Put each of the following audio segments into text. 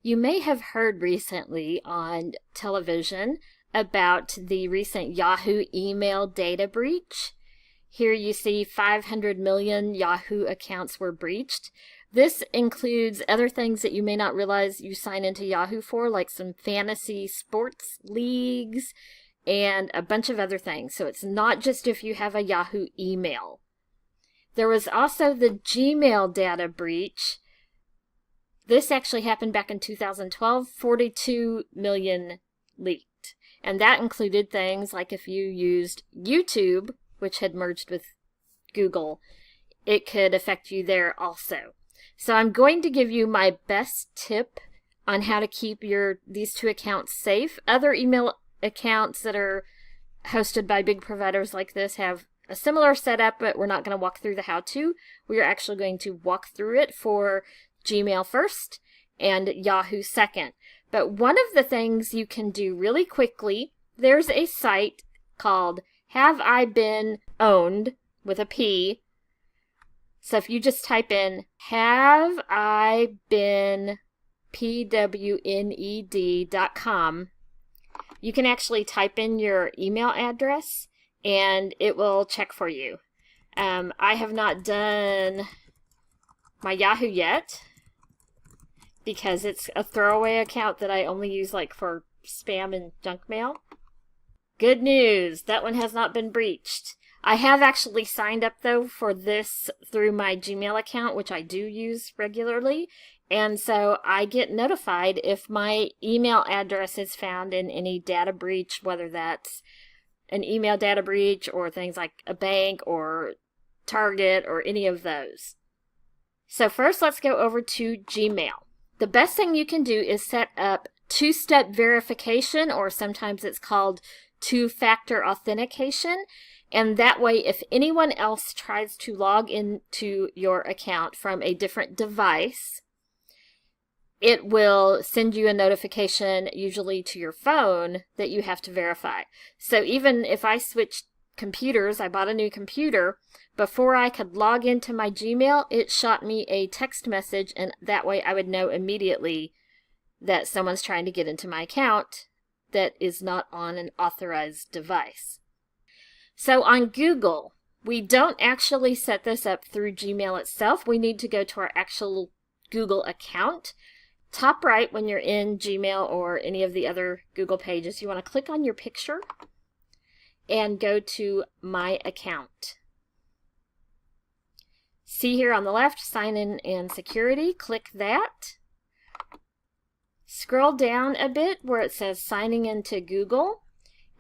You may have heard recently on television about the recent Yahoo email data breach. Here you see 500 million Yahoo accounts were breached. This includes other things that you may not realize you sign into Yahoo for, like some fantasy sports leagues and a bunch of other things. So it's not just if you have a Yahoo email. There was also the Gmail data breach. This actually happened back in 2012, 42 million leaked. And that included things like if you used YouTube, which had merged with Google, it could affect you there also. So I'm going to give you my best tip on how to keep these two accounts safe. Other email accounts that are hosted by big providers like this have a similar setup, but we're not going to walk through the how-to. We are actually going to walk through it for Gmail first and Yahoo second. But one of the things you can do really quickly, there's a site called Have I Been Owned with a P. So if you just type in Have I Been PWNED.com, you can actually type in your email address and it will check for you. I have not done my Yahoo yet because it's a throwaway account that I only use like for spam and junk mail. Good news, that one has not been breached. I have actually signed up though for this through my Gmail account, which I do use regularly. And so I get notified if my email address is found in any data breach, whether that's an email data breach or things like a bank or Target or any of those. So first let's go over to Gmail. The best thing you can do is set up two-step verification, or sometimes it's called two-factor authentication. And that way, if anyone else tries to log into your account from a different device, it will send you a notification, usually to your phone, that you have to verify. So even if I switched computers, I bought a new computer, before I could log into my Gmail, it shot me a text message, and that way I would know immediately that someone's trying to get into my account that is not on an authorized device. So on Google, we don't actually set this up through Gmail itself. We need to go to our actual Google account. Top right, when you're in Gmail or any of the other Google pages, you want to click on your picture and go to My Account. See here on the left, Sign In and Security. Click that. Scroll down a bit where it says Signing Into Google,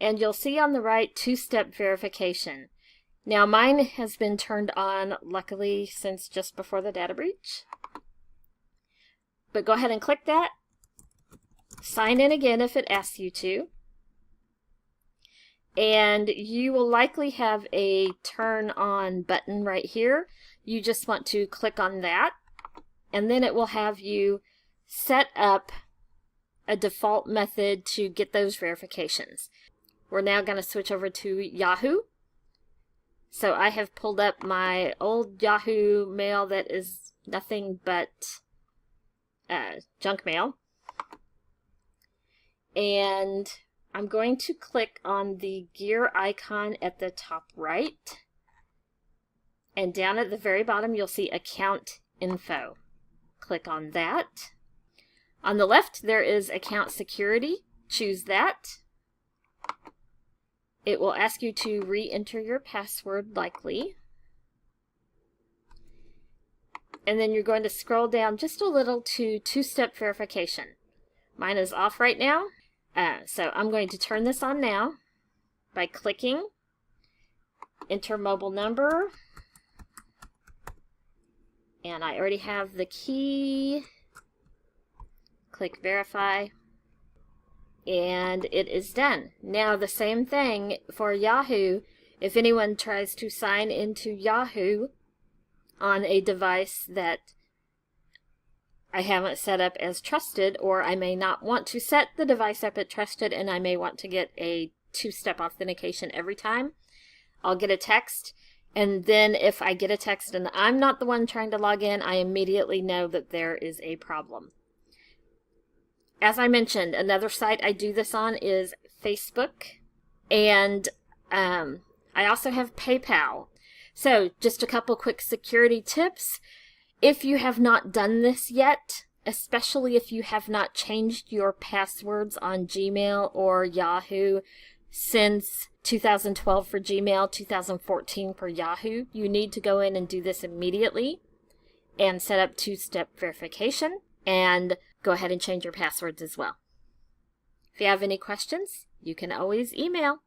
and you'll see on the right two-step verification. Now mine has been turned on, luckily, since just before the data breach. But go ahead and click that. Sign in again if it asks you to. And you will likely have a turn on button right here. You just want to click on that, and then it will have you set up a default method to get those verifications. We're now going to switch over to Yahoo. So I have pulled up my old Yahoo mail that is nothing but junk mail. And I'm going to click on the gear icon at the top right. And down at the very bottom, you'll see Account Info. Click on that. On the left, there is Account Security. Choose that. It will ask you to re-enter your password, likely. And then you're going to scroll down just a little to two-step verification. Mine is off right now, so I'm going to turn this on now by clicking Enter Mobile Number. And I already have the key. Click Verify. And it is done. Now the same thing for Yahoo. If anyone tries to sign into Yahoo on a device that I haven't set up as trusted, or I may not want to set the device up as trusted and I may want to get a two-step authentication every time, I'll get a text. And then if I get a text and I'm not the one trying to log in, I immediately know that there is a problem. as I mentioned, another site I do this on is Facebook. And I also have PayPal. So just a couple quick security tips. If you have not done this yet, especially if you have not changed your passwords on Gmail or Yahoo since 2012 for Gmail, 2014 for Yahoo, you need to go in and do this immediately and set up two-step verification and go ahead and change your passwords as well. If you have any questions, you can always email.